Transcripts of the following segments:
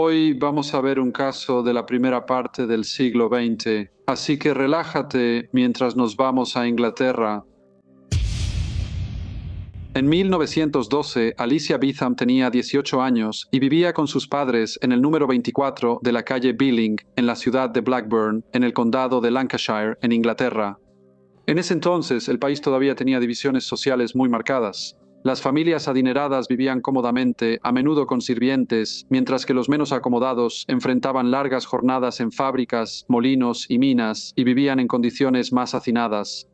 Hoy vamos a ver un caso de la primera parte del siglo XX, así que relájate mientras nos vamos a Inglaterra. En 1912, Alicia Beetham tenía 18 años y vivía con sus padres en el número 24 de la calle Billing, en la ciudad de Blackburn, en el condado de Lancashire, en Inglaterra. En ese entonces, el país todavía tenía divisiones sociales muy marcadas. Las familias adineradas vivían cómodamente, a menudo con sirvientes, mientras que los menos acomodados enfrentaban largas jornadas en fábricas, molinos y minas y vivían en condiciones más hacinadas.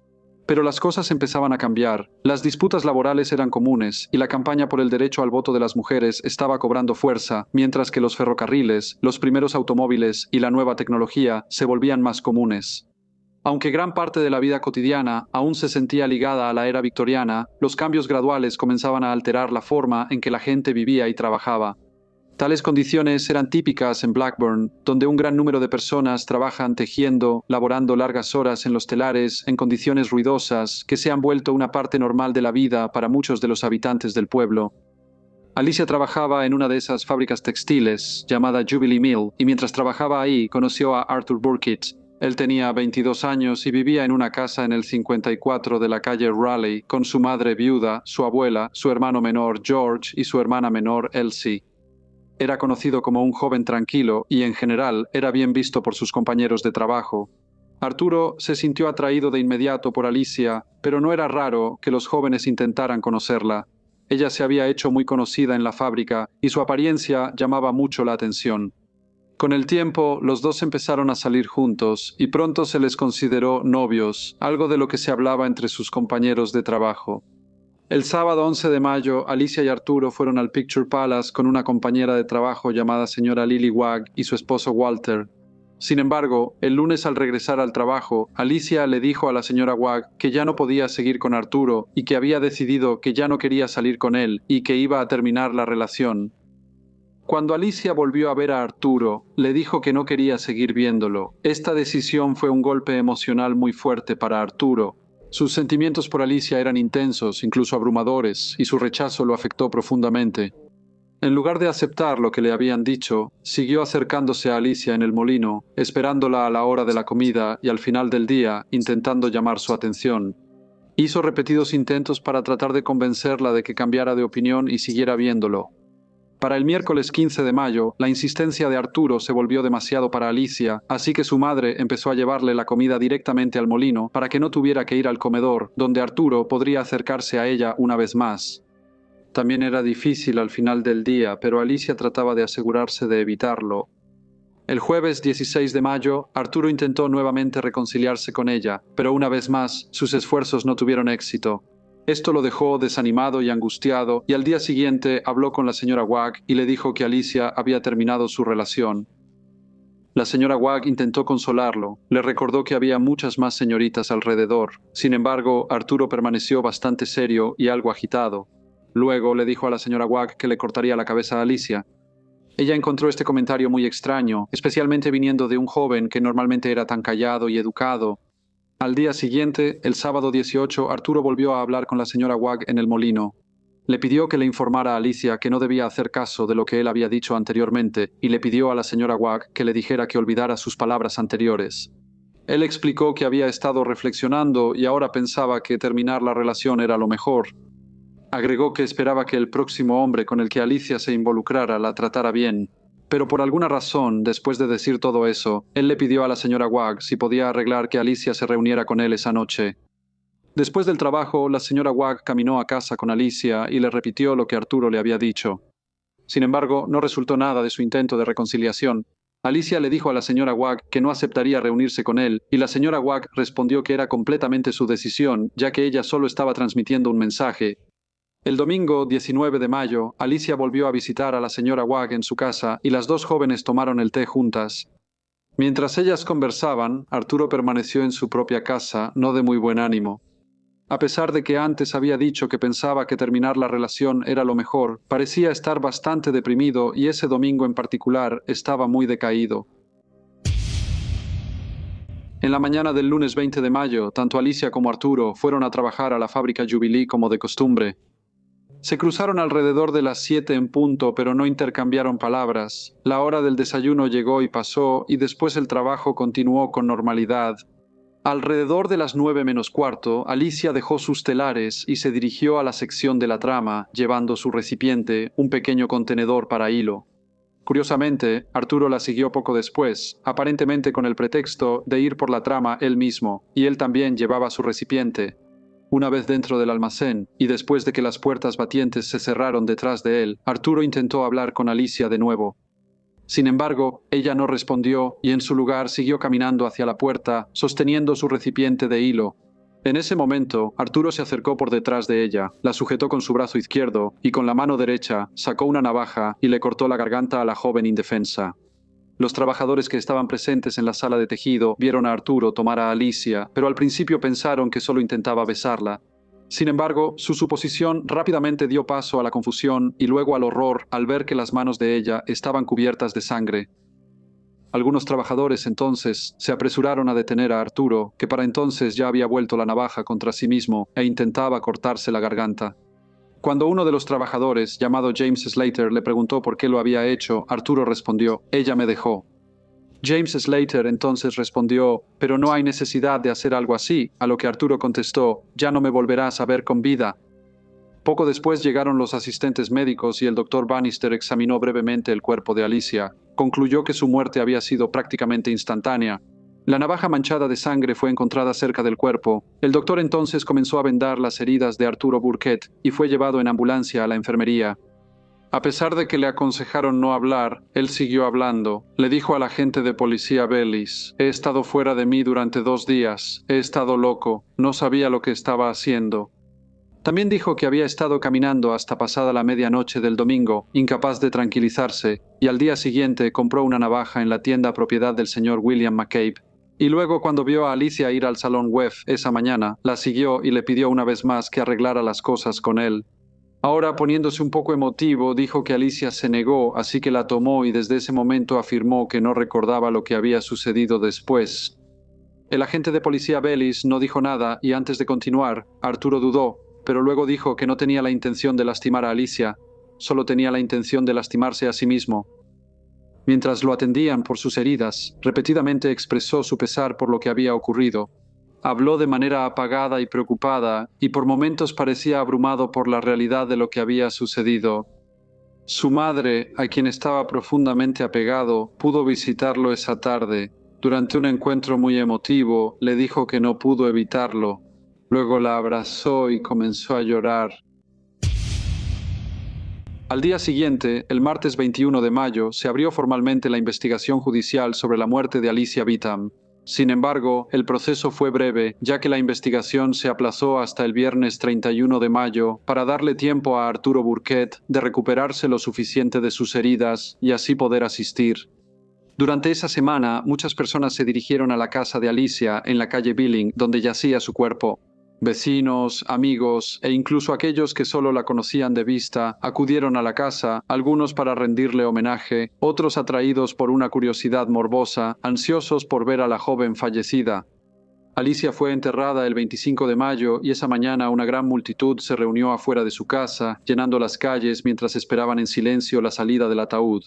Pero las cosas empezaban a cambiar. Las disputas laborales eran comunes y la campaña por el derecho al voto de las mujeres estaba cobrando fuerza, mientras que los ferrocarriles, los primeros automóviles y la nueva tecnología se volvían más comunes. Aunque gran parte de la vida cotidiana aún se sentía ligada a la era victoriana, los cambios graduales comenzaban a alterar la forma en que la gente vivía y trabajaba. Tales condiciones eran típicas en Blackburn, donde un gran número de personas trabajan tejiendo, laborando largas horas en los telares, en condiciones ruidosas, que se han vuelto una parte normal de la vida para muchos de los habitantes del pueblo. Alicia trabajaba en una de esas fábricas textiles, llamada Jubilee Mill, y mientras trabajaba ahí conoció a Arthur Burkitt. Él tenía 22 años y vivía en una casa en el 54 de la calle Raleigh con su madre viuda, su abuela, su hermano menor George y su hermana menor Elsie. Era conocido como un joven tranquilo y en general era bien visto por sus compañeros de trabajo. Arturo se sintió atraído de inmediato por Alicia, pero no era raro que los jóvenes intentaran conocerla. Ella se había hecho muy conocida en la fábrica y su apariencia llamaba mucho la atención. Con el tiempo, los dos empezaron a salir juntos y pronto se les consideró novios, algo de lo que se hablaba entre sus compañeros de trabajo. El sábado 11 de mayo, Alicia y Arturo fueron al Picture Palace con una compañera de trabajo llamada señora Lily Wagg y su esposo Walter. Sin embargo, el lunes al regresar al trabajo, Alicia le dijo a la señora Wagg que ya no podía seguir con Arturo y que había decidido que ya no quería salir con él y que iba a terminar la relación. Cuando Alicia volvió a ver a Arturo, le dijo que no quería seguir viéndolo. Esta decisión fue un golpe emocional muy fuerte para Arturo. Sus sentimientos por Alicia eran intensos, incluso abrumadores, y su rechazo lo afectó profundamente. En lugar de aceptar lo que le habían dicho, siguió acercándose a Alicia en el molino, esperándola a la hora de la comida y al final del día, intentando llamar su atención. Hizo repetidos intentos para tratar de convencerla de que cambiara de opinión y siguiera viéndolo. Para el miércoles 15 de mayo, la insistencia de Arturo se volvió demasiado para Alicia, así que su madre empezó a llevarle la comida directamente al molino para que no tuviera que ir al comedor, donde Arturo podría acercarse a ella una vez más. También era difícil al final del día, pero Alicia trataba de asegurarse de evitarlo. El jueves 16 de mayo, Arturo intentó nuevamente reconciliarse con ella, pero una vez más, sus esfuerzos no tuvieron éxito. Esto lo dejó desanimado y angustiado, y al día siguiente habló con la señora Wagg y le dijo que Alicia había terminado su relación. La señora Wagg intentó consolarlo, le recordó que había muchas más señoritas alrededor. Sin embargo, Arturo permaneció bastante serio y algo agitado. Luego le dijo a la señora Wagg que le cortaría la cabeza a Alicia. Ella encontró este comentario muy extraño, especialmente viniendo de un joven que normalmente era tan callado y educado. Al día siguiente, el sábado 18, Arturo volvió a hablar con la señora Wagg en el molino. Le pidió que le informara a Alicia que no debía hacer caso de lo que él había dicho anteriormente y le pidió a la señora Wagg que le dijera que olvidara sus palabras anteriores. Él explicó que había estado reflexionando y ahora pensaba que terminar la relación era lo mejor. Agregó que esperaba que el próximo hombre con el que Alicia se involucrara la tratara bien. Pero por alguna razón, después de decir todo eso, él le pidió a la señora Wagg si podía arreglar que Alicia se reuniera con él esa noche. Después del trabajo, la señora Wagg caminó a casa con Alicia y le repitió lo que Arturo le había dicho. Sin embargo, no resultó nada de su intento de reconciliación. Alicia le dijo a la señora Wagg que no aceptaría reunirse con él, y la señora Wagg respondió que era completamente su decisión, ya que ella solo estaba transmitiendo un mensaje. El domingo 19 de mayo, Alicia volvió a visitar a la señora Wagg en su casa y las dos jóvenes tomaron el té juntas. Mientras ellas conversaban, Arturo permaneció en su propia casa, no de muy buen ánimo. A pesar de que antes había dicho que pensaba que terminar la relación era lo mejor, parecía estar bastante deprimido y ese domingo en particular estaba muy decaído. En la mañana del lunes 20 de mayo, tanto Alicia como Arturo fueron a trabajar a la fábrica Jubilee como de costumbre. Se cruzaron alrededor de las 7 en punto, pero no intercambiaron palabras. La hora del desayuno llegó y pasó, y después el trabajo continuó con normalidad. Alrededor de las 9 menos cuarto, Alicia dejó sus telares y se dirigió a la sección de la trama, llevando su recipiente, un pequeño contenedor para hilo. Curiosamente, Arturo la siguió poco después, aparentemente con el pretexto de ir por la trama él mismo, y él también llevaba su recipiente. Una vez dentro del almacén, y después de que las puertas batientes se cerraron detrás de él, Arturo intentó hablar con Alicia de nuevo. Sin embargo, ella no respondió y en su lugar siguió caminando hacia la puerta, sosteniendo su recipiente de hilo. En ese momento, Arturo se acercó por detrás de ella, la sujetó con su brazo izquierdo y con la mano derecha sacó una navaja y le cortó la garganta a la joven indefensa. Los trabajadores que estaban presentes en la sala de tejido vieron a Arturo tomar a Alicia, pero al principio pensaron que solo intentaba besarla. Sin embargo, su suposición rápidamente dio paso a la confusión y luego al horror al ver que las manos de ella estaban cubiertas de sangre. Algunos trabajadores entonces se apresuraron a detener a Arturo, que para entonces ya había vuelto la navaja contra sí mismo e intentaba cortarse la garganta. Cuando uno de los trabajadores, llamado James Slater, le preguntó por qué lo había hecho, Arturo respondió: «Ella me dejó». James Slater entonces respondió: «Pero no hay necesidad de hacer algo así», a lo que Arturo contestó: «Ya no me volverás a ver con vida». Poco después llegaron los asistentes médicos y el doctor Bannister examinó brevemente el cuerpo de Alicia. Concluyó que su muerte había sido prácticamente instantánea. La navaja manchada de sangre fue encontrada cerca del cuerpo. El doctor entonces comenzó a vendar las heridas de Arturo Burkett y fue llevado en ambulancia a la enfermería. A pesar de que le aconsejaron no hablar, él siguió hablando. Le dijo al agente de policía Bellis: «He estado fuera de mí durante 2 días. He estado loco. No sabía lo que estaba haciendo». También dijo que había estado caminando hasta pasada la medianoche del domingo, incapaz de tranquilizarse, y al día siguiente compró una navaja en la tienda propiedad del señor William McCabe. Y luego, cuando vio a Alicia ir al salón Webb esa mañana, la siguió y le pidió una vez más que arreglara las cosas con él. Ahora, poniéndose un poco emotivo, dijo que Alicia se negó, así que la tomó y desde ese momento afirmó que no recordaba lo que había sucedido después. El agente de policía Bellis no dijo nada y antes de continuar, Arturo dudó, pero luego dijo que no tenía la intención de lastimar a Alicia, solo tenía la intención de lastimarse a sí mismo. Mientras lo atendían por sus heridas, repetidamente expresó su pesar por lo que había ocurrido. Habló de manera apagada y preocupada, y por momentos parecía abrumado por la realidad de lo que había sucedido. Su madre, a quien estaba profundamente apegado, pudo visitarlo esa tarde. Durante un encuentro muy emotivo, le dijo que no pudo evitarlo. Luego la abrazó y comenzó a llorar. Al día siguiente, el martes 21 de mayo, se abrió formalmente la investigación judicial sobre la muerte de Alicia Beetham. Sin embargo, el proceso fue breve, ya que la investigación se aplazó hasta el viernes 31 de mayo para darle tiempo a Arturo Burkett de recuperarse lo suficiente de sus heridas y así poder asistir. Durante esa semana, muchas personas se dirigieron a la casa de Alicia en la calle Billing, donde yacía su cuerpo. Vecinos, amigos e incluso aquellos que solo la conocían de vista acudieron a la casa, algunos para rendirle homenaje, otros atraídos por una curiosidad morbosa, ansiosos por ver a la joven fallecida. Alicia fue enterrada el 25 de mayo y esa mañana una gran multitud se reunió afuera de su casa, llenando las calles mientras esperaban en silencio la salida del ataúd.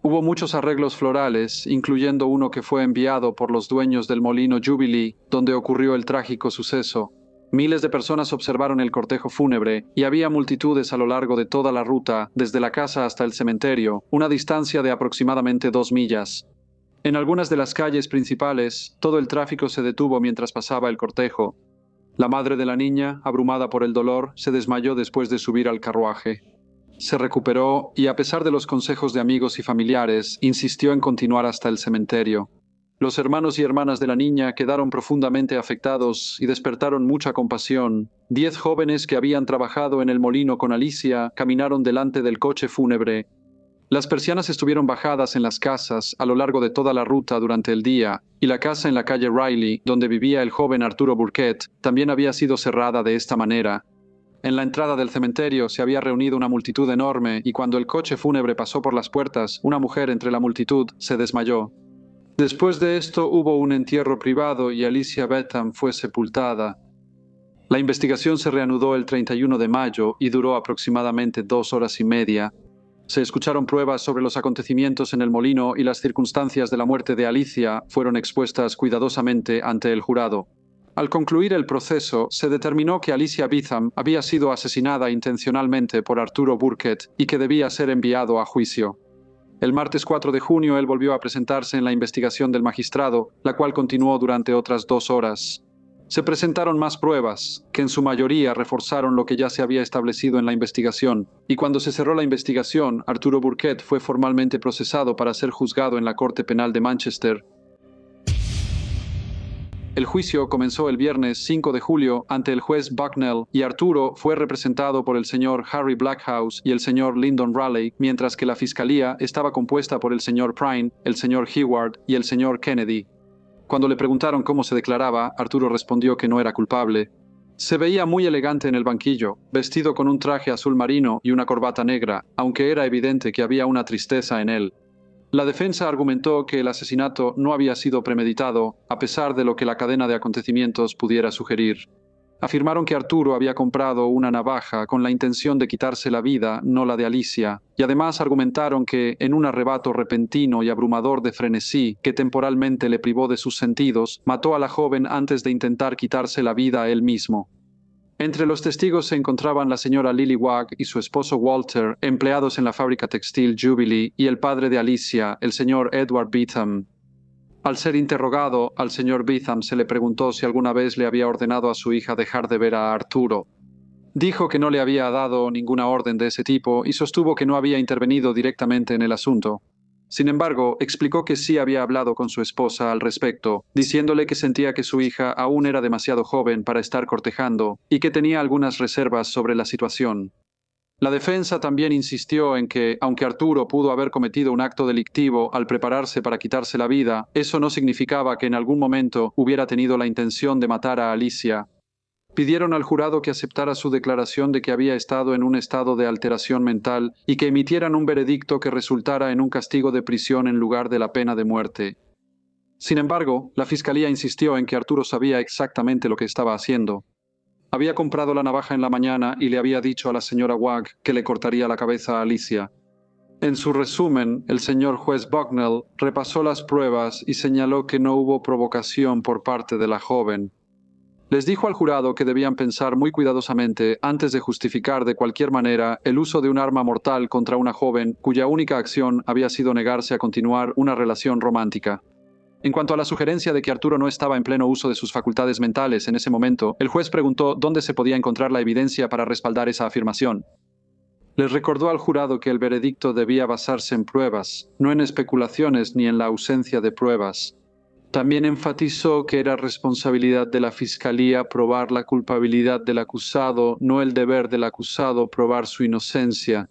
Hubo muchos arreglos florales, incluyendo uno que fue enviado por los dueños del molino Jubilee, donde ocurrió el trágico suceso. Miles de personas observaron el cortejo fúnebre y había multitudes a lo largo de toda la ruta, desde la casa hasta el cementerio, una distancia de aproximadamente 2 millas. En algunas de las calles principales, todo el tráfico se detuvo mientras pasaba el cortejo. La madre de la niña, abrumada por el dolor, se desmayó después de subir al carruaje. Se recuperó y, a pesar de los consejos de amigos y familiares, insistió en continuar hasta el cementerio. Los hermanos y hermanas de la niña quedaron profundamente afectados y despertaron mucha compasión. 10 jóvenes que habían trabajado en el molino con Alicia caminaron delante del coche fúnebre. Las persianas estuvieron bajadas en las casas a lo largo de toda la ruta durante el día, y la casa en la calle Riley, donde vivía el joven Arturo Burkett, también había sido cerrada de esta manera. En la entrada del cementerio se había reunido una multitud enorme y cuando el coche fúnebre pasó por las puertas, una mujer entre la multitud se desmayó. Después de esto hubo un entierro privado y Alicia Beetham fue sepultada. La investigación se reanudó el 31 de mayo y duró aproximadamente 2 horas y media. Se escucharon pruebas sobre los acontecimientos en el molino y las circunstancias de la muerte de Alicia fueron expuestas cuidadosamente ante el jurado. Al concluir el proceso, se determinó que Alicia Beetham había sido asesinada intencionalmente por Arturo Burkett y que debía ser enviado a juicio. El martes 4 de junio él volvió a presentarse en la investigación del magistrado, la cual continuó durante otras 2 horas. Se presentaron más pruebas, que en su mayoría reforzaron lo que ya se había establecido en la investigación, y cuando se cerró la investigación, Arturo Burkett fue formalmente procesado para ser juzgado en la Corte Penal de Manchester. El juicio comenzó el viernes 5 de julio ante el juez Bucknell y Arturo fue representado por el señor Harry Blackhouse y el señor Lyndon Raleigh, mientras que la fiscalía estaba compuesta por el señor Prine, el señor Heward y el señor Kennedy. Cuando le preguntaron cómo se declaraba, Arturo respondió que no era culpable. Se veía muy elegante en el banquillo, vestido con un traje azul marino y una corbata negra, aunque era evidente que había una tristeza en él. La defensa argumentó que el asesinato no había sido premeditado, a pesar de lo que la cadena de acontecimientos pudiera sugerir. Afirmaron que Arturo había comprado una navaja con la intención de quitarse la vida, no la de Alicia, y además argumentaron que, en un arrebato repentino y abrumador de frenesí que temporalmente le privó de sus sentidos, mató a la joven antes de intentar quitarse la vida a él mismo. Entre los testigos se encontraban la señora Lily Wagg y su esposo Walter, empleados en la fábrica textil Jubilee, y el padre de Alicia, el señor Edward Beetham. Al ser interrogado, al señor Beetham se le preguntó si alguna vez le había ordenado a su hija dejar de ver a Arturo. Dijo que no le había dado ninguna orden de ese tipo y sostuvo que no había intervenido directamente en el asunto. Sin embargo, explicó que sí había hablado con su esposa al respecto, diciéndole que sentía que su hija aún era demasiado joven para estar cortejando y que tenía algunas reservas sobre la situación. La defensa también insistió en que, aunque Arturo pudo haber cometido un acto delictivo al prepararse para quitarse la vida, eso no significaba que en algún momento hubiera tenido la intención de matar a Alicia. Pidieron al jurado que aceptara su declaración de que había estado en un estado de alteración mental y que emitieran un veredicto que resultara en un castigo de prisión en lugar de la pena de muerte. Sin embargo, la fiscalía insistió en que Arturo sabía exactamente lo que estaba haciendo. Había comprado la navaja en la mañana y le había dicho a la señora Wagg que le cortaría la cabeza a Alicia. En su resumen, el señor juez Bucknell repasó las pruebas y señaló que no hubo provocación por parte de la joven. Les dijo al jurado que debían pensar muy cuidadosamente antes de justificar de cualquier manera el uso de un arma mortal contra una joven cuya única acción había sido negarse a continuar una relación romántica. En cuanto a la sugerencia de que Arturo no estaba en pleno uso de sus facultades mentales en ese momento, el juez preguntó dónde se podía encontrar la evidencia para respaldar esa afirmación. Les recordó al jurado que el veredicto debía basarse en pruebas, no en especulaciones ni en la ausencia de pruebas. También enfatizó que era responsabilidad de la Fiscalía probar la culpabilidad del acusado, no el deber del acusado probar su inocencia.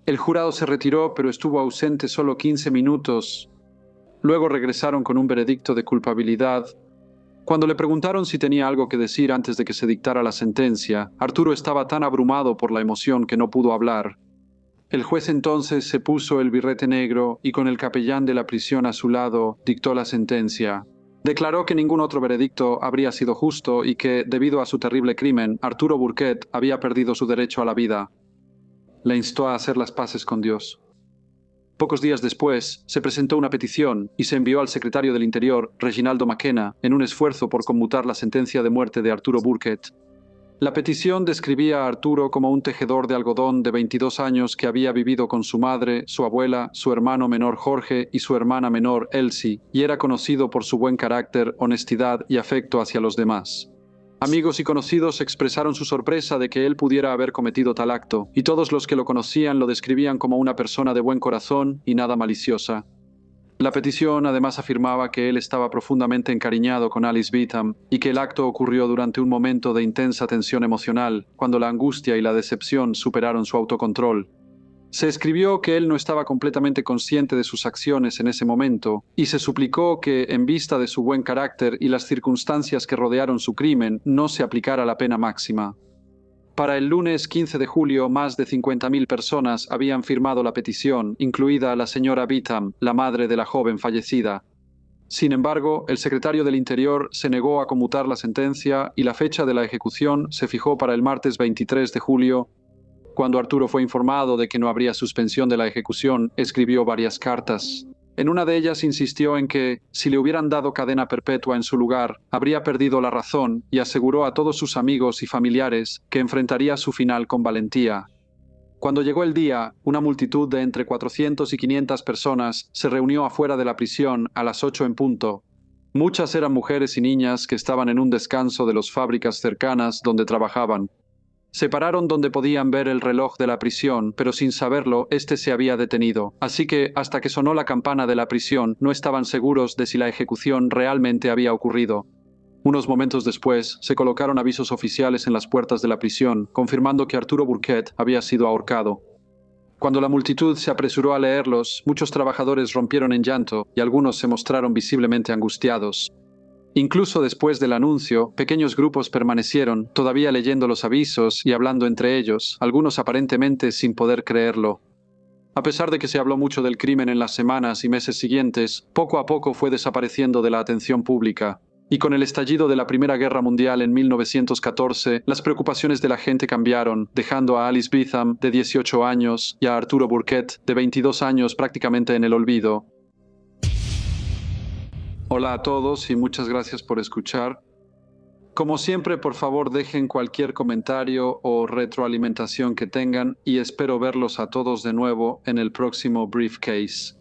El jurado se retiró, pero estuvo ausente solo 15 minutos. Luego regresaron con un veredicto de culpabilidad. Cuando le preguntaron si tenía algo que decir antes de que se dictara la sentencia, Arturo estaba tan abrumado por la emoción que no pudo hablar. El juez entonces se puso el birrete negro y con el capellán de la prisión a su lado dictó la sentencia. Declaró que ningún otro veredicto habría sido justo y que, debido a su terrible crimen, Arturo Burkett había perdido su derecho a la vida. Le instó a hacer las paces con Dios. Pocos días después, se presentó una petición y se envió al secretario del Interior, Reginaldo McKenna, en un esfuerzo por conmutar la sentencia de muerte de Arturo Burkett. La petición describía a Arturo como un tejedor de algodón de 22 años que había vivido con su madre, su abuela, su hermano menor Jorge y su hermana menor Elsie, y era conocido por su buen carácter, honestidad y afecto hacia los demás. Amigos y conocidos expresaron su sorpresa de que él pudiera haber cometido tal acto, y todos los que lo conocían lo describían como una persona de buen corazón y nada maliciosa. La petición además afirmaba que él estaba profundamente encariñado con Alice Beetham y que el acto ocurrió durante un momento de intensa tensión emocional, cuando la angustia y la decepción superaron su autocontrol. Se escribió que él no estaba completamente consciente de sus acciones en ese momento y se suplicó que, en vista de su buen carácter y las circunstancias que rodearon su crimen, no se aplicara la pena máxima. Para el lunes 15 de julio, más de 50.000 personas habían firmado la petición, incluida la señora Beetham, la madre de la joven fallecida. Sin embargo, el secretario del Interior se negó a conmutar la sentencia y la fecha de la ejecución se fijó para el martes 23 de julio. Cuando Arturo fue informado de que no habría suspensión de la ejecución, escribió varias cartas. En una de ellas insistió en que, si le hubieran dado cadena perpetua en su lugar, habría perdido la razón y aseguró a todos sus amigos y familiares que enfrentaría su final con valentía. Cuando llegó el día, una multitud de entre 400 y 500 personas se reunió afuera de la prisión a las 8 en punto. Muchas eran mujeres y niñas que estaban en un descanso de las fábricas cercanas donde trabajaban. Se pararon donde podían ver el reloj de la prisión, pero sin saberlo, este se había detenido. Así que, hasta que sonó la campana de la prisión, no estaban seguros de si la ejecución realmente había ocurrido. Unos momentos después, se colocaron avisos oficiales en las puertas de la prisión, confirmando que Arturo Burkett había sido ahorcado. Cuando la multitud se apresuró a leerlos, muchos trabajadores rompieron en llanto y algunos se mostraron visiblemente angustiados. Incluso después del anuncio, pequeños grupos permanecieron, todavía leyendo los avisos y hablando entre ellos, algunos aparentemente sin poder creerlo. A pesar de que se habló mucho del crimen en las semanas y meses siguientes, poco a poco fue desapareciendo de la atención pública. Y con el estallido de la Primera Guerra Mundial en 1914, las preocupaciones de la gente cambiaron, dejando a Alice Beetham, de 18 años, y a Arturo Burkett, de 22 años, prácticamente en el olvido. Hola a todos y muchas gracias por escuchar. Como siempre, por favor, dejen cualquier comentario o retroalimentación que tengan y espero verlos a todos de nuevo en el próximo Briefcase.